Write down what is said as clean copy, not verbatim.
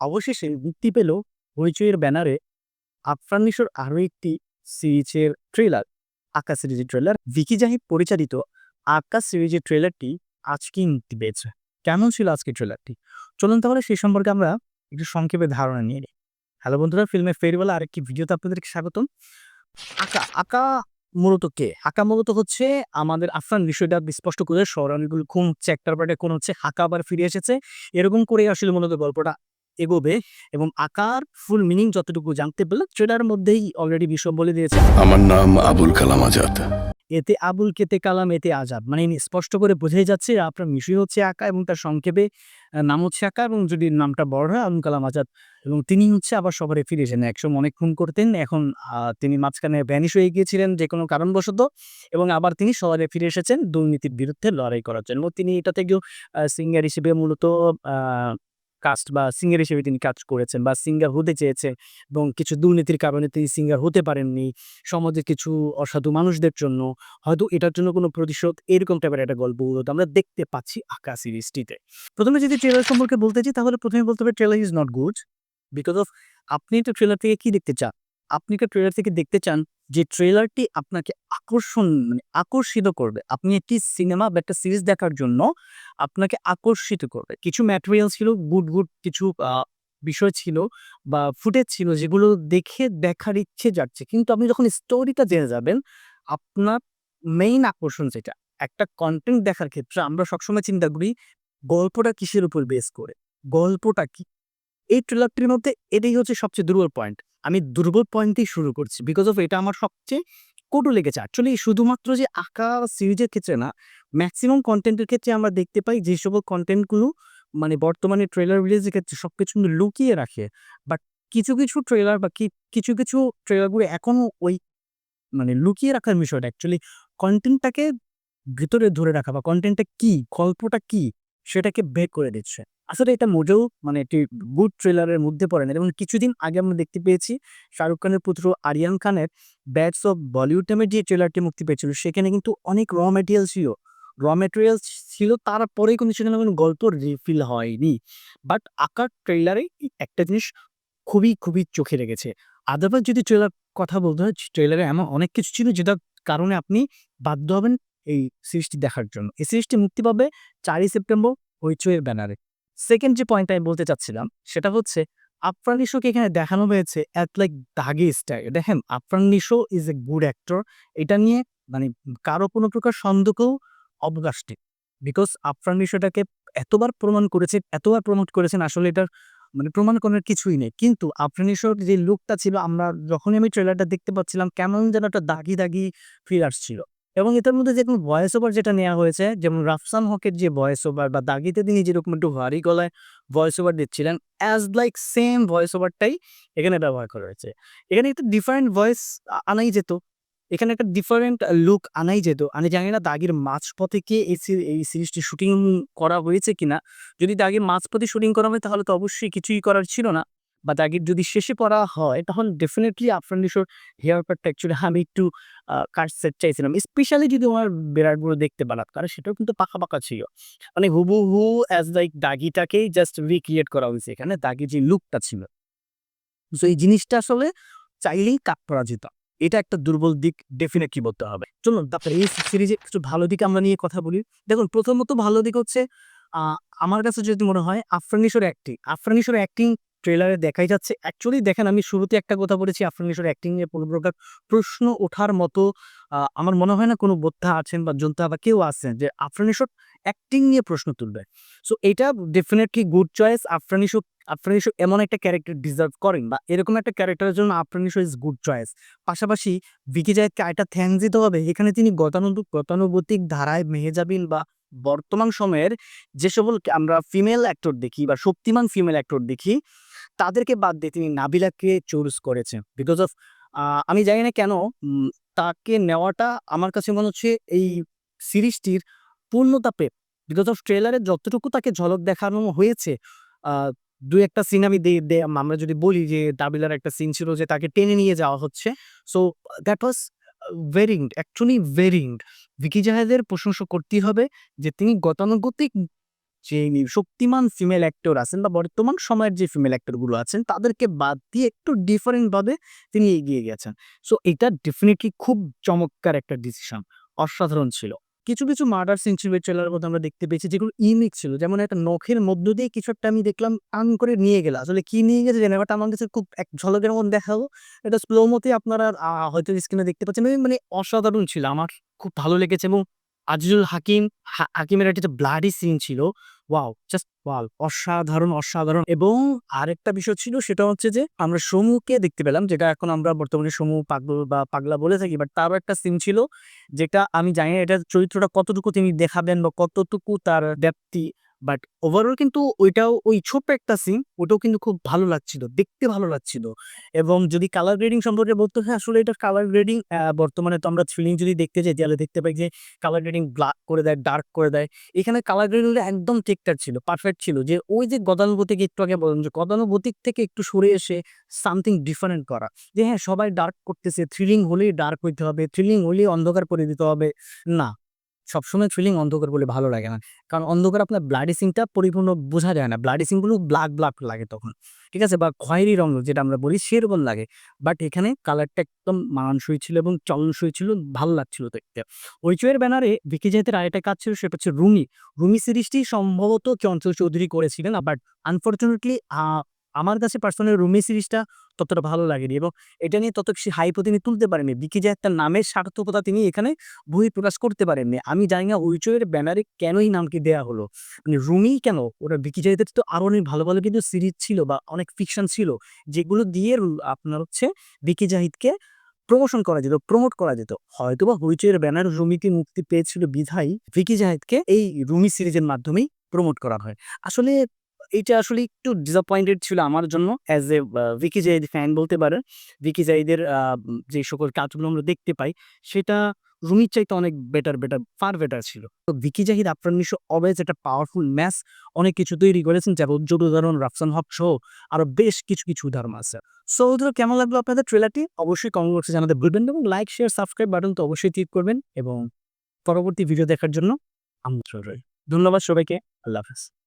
অবশেষে মুক্তি পেল হইচইয়ের ব্যানারে আফরান নিশোর আরো একটি সিরিজের ট্রেলার, আকাশ সিরিজের ট্রেলার। ভিকি জাহিদ পরিচালিত আকাশ সিরিজের ট্রেলারটি আজকেই মুক্তি পেয়েছে। কেমন ছিল আজকের ট্রেলারটি? চলুন তাহলে সেই সম্পর্কে আমরা একটু সংক্ষেপে ধারণা নিয়ে নিই। হ্যালো বন্ধুরা, ফিল্মের ফেরিওয়ালা আরেকটি ভিডিওতে আপনাদেরকে স্বাগতম। আকা মূলত কে? আকা মূলত হচ্ছে আমাদের আফরান বিষয়টা স্পষ্ট করে শহরাঞ্চলগুলো খুন হচ্ছে, একটার পর একটা খুন হচ্ছে, আকা আবার ফিরে এসেছে। এরকম করেই আসলে মূলত গল্পটা এগোবে এবং আকার ফুল মিনিং যতটুকু জানতে পারলে ট্রেলারের মধ্যেই অলরেডি বিষয় বলে দিয়েছে। আমার নাম আবুল কালাম আজাদ। এতে আবুল, কেতে কালাম, এতে আজাদ। মানে স্পষ্ট করে বোঝাই যাচ্ছে আপনার মিশুই হচ্ছে আকা এবং তার সংক্ষেপে নাম হচ্ছে আকা, এবং যদি নামটা বড় হয় আবুল কালাম আজাদ, এবং তিনি হচ্ছে আবার শহরে ফিরে এসেছেন। একসময় অনেক খুন করতেন, এখন তিনি মাঝখানে ভ্যানিশ হয়ে গিয়েছিলেন যে কোনো কারণবশত, এবং আবার তিনি শহরে ফিরে এসেছেন দুর্নীতির বিরুদ্ধে লড়াই করার জন্য। তিনি এটাতে একজন সিঙ্গার হিসেবে মূলত কাস্ট বা সিঙ্গার হিসেবে তিনি কাজ করেছেন বা সিঙ্গার হতে চেয়েছেন, এবং কিছু দুর্নীতির কারণে তিনি সিঙ্গার হতে পারেননি সমাজের কিছু অসাধু মানুষদের জন্য। হয়তো এটার জন্য কোনো প্রতিশোধ, এরকম টাইপের একটা গল্প মূলত আমরা দেখতে পাচ্ছি আকা সিরিজটিতে। প্রথমে যদি ট্রেলার সম্পর্কে বলতে চাই তাহলে প্রথমে বলতে হবে trailer is not good because of আপনি একটা ট্রেলার থেকে কি দেখতে চান? আপনি একটা ট্রেলার থেকে দেখতে চান যে ট্রেলারটি আপনাকে আকর্ষিত করবে। আপনি একটি সিনেমা বা একটা সিরিজ দেখার জন্য আপনাকে আকর্ষিত করবে। কিছু ম্যাটেরিয়াল ছিল, গুড কিছু বিষয় ছিল বা ফুটেজ ছিল যেগুলো দেখে দেখার ইচ্ছে যাচ্ছে। কিন্তু আপনি যখন স্টোরিটা জেনে যাবেন, আপনার মেইন আকর্ষণ যেটা, একটা কনটেন্ট দেখার ক্ষেত্রে আমরা সবসময় চিন্তা করি গল্পটা কিসের উপর বেস করে? গল্পটা কি? এই ট্রেলারটির মধ্যে এটাই হচ্ছে সবচেয়ে দুর্বল পয়েন্ট। আমি দুর্বল পয়েন্ট দিয়ে শুরু করছি। বিকজ অফ এটা আমার সবচেয়ে কটু লেগেছে। অ্যাকচুয়ালি শুধুমাত্র যে আঁকা সিরিজের ক্ষেত্রে না, মেক্সিমাম কনটেন্টের ক্ষেত্রে আমরা দেখতে পাই যে সকল কনটেন্ট গুলো মানে বর্তমানে ট্রেলার রিলিজের ক্ষেত্রে সবকিছু কিন্তু লুকিয়ে রাখে। বাট কিছু ট্রেলার বা কিছু ট্রেলার গুলো এখনো ওই মানে লুকিয়ে রাখার বিষয়টা অ্যাকচুয়ালি কনটেন্টটাকে ভিতরে ধরে রাখা বা কনটেন্টটা কি, গল্পটা কি সেটাকে বের করে দিচ্ছে। আসলে এটা মোটেও মানে একটি গুড ট্রেলারের মধ্যে পড়ে না। এবং কিছুদিন আগে আমরা দেখতে পেয়েছি শাহরুখ খানের পুত্র আরিয়ান খানের ব্যাটস অফ বলিউড নামে যে ট্রেলারটি মুক্তি পেয়েছিল, সেখানে কিন্তু অনেক র ম্যাটেরিয়াল ছিল, তারপরেই কিন্তু সেখানে কোনো গল্প রিফিল হয়নি। বাট আকার ট্রেলারে একটা জিনিস খুবই চোখে লেগেছে। আদারওয়াইজ যদি ট্রেলার কথা বলতে হয়, ট্রেলারে এমন অনেক কিছু ছিল যেটার কারণে আপনি বাধ্য হবেন এই সিরিজটি দেখার জন্য। এই সিরিজটি মুক্তি পাবে ৪ই সেপ্টেম্বর হইচইয়ের ব্যানারে। সেকেন্ড যে পয়েন্টটা আমি বলতে চাচ্ছিলাম সেটা হচ্ছে আফরান নিশোকে এখানে দেখানো হয়েছে অ্যাট লাইক দাগি স্টাইল। দেখেন, Afran Nisho is a good actor. এটা নিয়ে মানে কারো কোনো প্রকার সন্দেহও অবকাশ নেই। বিকজ আফরান নিশোটাকে এতবার প্রমোট করেছেন, আসলে এটার মানে প্রমাণ করার কিছুই নেই। কিন্তু আফরান নিশোর যে লুকটা ছিল, আমরা যখনই আমি ট্রেলারটা দেখতে পাচ্ছিলাম কেমন যেন একটা দাগি ফিল আসছিল। এবং এটার মধ্যে যেরকম ভয়েস ওভার যেটা নেওয়া হয়েছে, যেমন রাফসান হকের যে ভয়েস ওভার বা দাগিতে তিনি যেরকম একটু ভারী গলায় ভয়েস ওভার দিচ্ছিলেন, অ্যাজ লাইক সেম ভয়েস ওভারটাই এখানে ব্যবহার করা হয়েছে। এখানে একটা ডিফারেন্ট ভয়েস আনাই যেত। এখানে একটা ডিফারেন্ট লুক আনাই যেত। আমি জানি না দাগির মাঝপথে কি এই সিরিজটি শুটিং করা হয়েছে কিনা? যদি দাগির মাঝপথে শুটিং করা হয় তাহলে তো অবশ্যই কিছুই করার ছিল না। বা দাগির যদি শেষে করা হয় তাহলে ডেফিনিটলি আফরান নিশোর হেয়ার কাটটা অ্যাকচুয়ালি আমি একটু কাট সেট চাইছিলাম। স্পেশালি যদি আমার বেড়ারগুলো দেখতে বালাত, সেটাও কিন্তু পাকা ছিল। মানে হুবহু অ্যাজ লাইক দাগিটাকেই জাস্ট রিক্রিয়েট করা হয়েছে এখানে, দাগির যে লুকটা ছিল। সো এই জিনিসটা আসলে চাইলেই কাট করা যেত। এটা একটা দুর্বল দিক ডেফিনিটলি বলতে হবে। চলুন তারপরে এই সিরিজের কিছু ভালো দিক আমরা নিয়ে কথা বলি। দেখুন, প্রথমত ভালো দিক হচ্ছে আ আমার কাছে যদি মনে হয় আফরান নিশোর অ্যাক্টিং ট্রেলারে দেখাই যাচ্ছে। অ্যাকচুয়ালি দেখেন, আমি শুরুতে একটা কথা বলেছি, আফরান নিশোর অ্যাক্টিং নিয়ে কোনো প্রকার প্রশ্ন ওঠার মতো আমার মনে হয় না কোনো বোদ্ধা আছেন বা জনতা বা কেউ আছেন যে আফরান নিশোর অ্যাক্টিং নিয়ে প্রশ্ন তুলবে। সো এটা definitely good choice. Afran Nisho এমন একটা ক্যারেক্টার ডিজার্ভ করেন বা এরকম একটা ক্যারেক্টারের জন্য Afran Nisho is good choice. পাশাপাশি ভিকি জায়েদকে আরেকটা থ্যাঙ্কস দিতে হবে। এখানে তিনি গতানুগতিক ধারায় মেহেজাবিন বা বর্তমান সময়ের যে সকল আমরা ফিমেল অ্যাক্টর দেখি বা শক্তিমান ফিমেল অ্যাক্টর দেখি, তাদেরকে বাদ দিয়ে তিনি নাবিলাকে চুজ করেছেন। বিকজ অফ আমি জানি না কেন তাকে নেওয়াটা আমার কাছে মনে হচ্ছে এই সিরিজটির পূর্ণতা বিকজ অফ ট্রেলারে যতটুকু তাকে ঝলক দেখানো হয়েছে, আ ২-১ টা সিন আমি দে দে আমরা যদি বলি যে দাবিলার একটা সিন ছিল যে তাকে টেনে নিয়ে যাওয়া হচ্ছে। So that was actually very good. Vicky জাহেদের প্রশংসা করতেই হবে যে তিনি গতানুগতিক যে শক্তিমান ফিমেল অ্যাক্টর আছেন বা বর্তমান সময়ের যে ফিমেল অ্যাক্টরগুলো আছেন তাদেরকে বাদ দিয়ে একটু ডিফারেন্টভাবে তিনি এগিয়ে গেছেন। সো এটা ডেফিনিটলি খুব চমৎকার একটা ডিসিশন। অসাধারণ ছিল। কিছু, কিছু মার্ডার সিন ছিল এই ট্রেলারের মধ্যে আমরা দেখতে পেয়েছি যেগুলো ইউনিক ছিল। যেমন একটা নখের মধ্য দিয়ে কিছু একটা আমি দেখলাম করে নিয়ে গেল। আসলে কি নিয়ে গেছে জানি না, বাট আমার কাছে খুব এক ঝলকের মধ্যে দেখালো। এটা স্লো মোতে আপনারা হয়তো স্ক্রিনে দেখতে পাচ্ছেন। মানে অসাধারণ ছিল। আমার খুব ভালো লেগেছে এবং আজিজুল হাকিম হাকিমের একটা যে ব্লাডি সিন ছিল, ওয়াও! Just wow! অসাধারণ, অসাধারণ। এবং আরেকটা বিষয় ছিল সেটা হচ্ছে যে আমরা সমুকে দেখতে পেলাম, যেটা এখন আমরা বর্তমানে সমু পাগল বা পাগলা বলে থাকি। বাট তারও একটা সিন ছিল যেটা আমি জানি না এটার চরিত্রটা কতটুকু তিনি দেখাবেন বা কতটুকু তার ব্যাপ্তি। বাট ওভারঅল কিন্তু ওইটাও ওই ছোট্ট একটা সিন, ওটাও কিন্তু খুব ভালো লাগছিল। দেখতে ভালো লাগছিল। এবং যদি কালার গ্রেডিং সম্পর্কে বলতে হয়, আসলে এটার কালার গ্রেডিং বর্তমানে তো আমরা থ্রিলিং যদি দেখতে যাই তাহলে দেখতে পাই যে কালার গ্রেডিং ব্লাক করে দেয়, ডার্ক করে দেয়। এখানে কালার গ্রেডিংটা একদম ঠিকঠাক ছিল, পারফেক্ট ছিল। যে ওই যে গতানুগতিক একটু আগে বললাম যে গতানুগতিক থেকে একটু সরে এসে সামথিং ডিফারেন্ট করা। যে হ্যাঁ, সবাই ডার্ক করতেছে, থ্রিলিং হলেই ডার্ক হইতে হবে, থ্রিলিং হলেই অন্ধকার করে দিতে হবে। না, সবসময় থ্রিলিং অন্ধকার বলে ভালো লাগে না। কারণ অন্ধকার আপনার ব্লাডি সিনটা পরিপূর্ণ বোঝা যায় না। ব্লাডি সিনগুলো ব্লাক, ব্লাক লাগে তখন। ঠিক আছে? বা খয়েরি রঙ যেটা আমরা বলি সেরকম লাগে। বাট এখানে কালারটা একদম মানানসই ছিল এবং চলনসই ছিল, ভালো লাগছিল দেখতে। হইচইয়ের ব্যানারে ভিকি জাহিদের আরেকটা কাজ ছিল সেটা হচ্ছে রুমি। রুমি সিরিজটি সম্ভবত চঞ্চল চৌধুরী করেছিলেন। বাট আনফরচুনেটলি আমার কাছে পার্সোনালি রুমি সিরিজটা ততটা ভালো লাগেনি এবং এটা নিয়ে তত বেশি হাইপও তিনি তুলতে পারেননি। ভিকি জাহিদ তার নামের সার্থকতা তিনি এখানে বহিঃপ্রকাশ করতে পারেননি। আমি জানি না হইচইয়ের ব্যানারে কেন এই নামটি দেয়া হলো? মানে রুমি কেন? ওটা ভিকি জাহিদের তো আরো অনেক ভালো, ভালো কিন্তু সিরিজ ছিল বা অনেক ফিকশন ছিল যেগুলো দিয়ে আপনার হচ্ছে ভিকি জাহিদকে প্রমোশন করা যেত, প্রমোট করা যেত। হয়তোবা হইচইয়ের ব্যানার রুমিকে মুক্তি পেয়েছিল বিধায় ভিকি জাহিদকে এই রুমি সিরিজের মাধ্যমেই প্রমোট করা হয়। আসলে এইটা আসলে একটু ডিসঅ্যাপয়েন্টেড ছিল আমার জন্য as a Vicky Zahid fan বলতে পারেন। ভিকি জাহিদের যে সকল কাজগুলো আমরা দেখতে পাই সেটা রুমির চাইতে অনেক বেটার, ফার বেটার ছিল। তো ভিকি জাহিদ আফরান নিশো অলওয়েজ একটা পাওয়ারফুল ম্যাচ অনেক কিছু তৈরি করেছেন, যেমন উজ্জ্বল উদাহরণ রাফসান হক সহ আরো বেশ কিছু, কিছু উদাহরণ আছে। সো কেমন লাগলো আপনাদের ট্রেলারটি? অবশ্যই কমেন্ট বক্সে জানাতে ভুলবেন না এবং লাইক, শেয়ার, সাবস্ক্রাইব বাটন তো অবশ্যই ক্লিক করবেন এবং পরবর্তী ভিডিও দেখার জন্য আমন্ত্রণ রইল। ধন্যবাদ সবাইকে। আল্লাহ হাফেজ।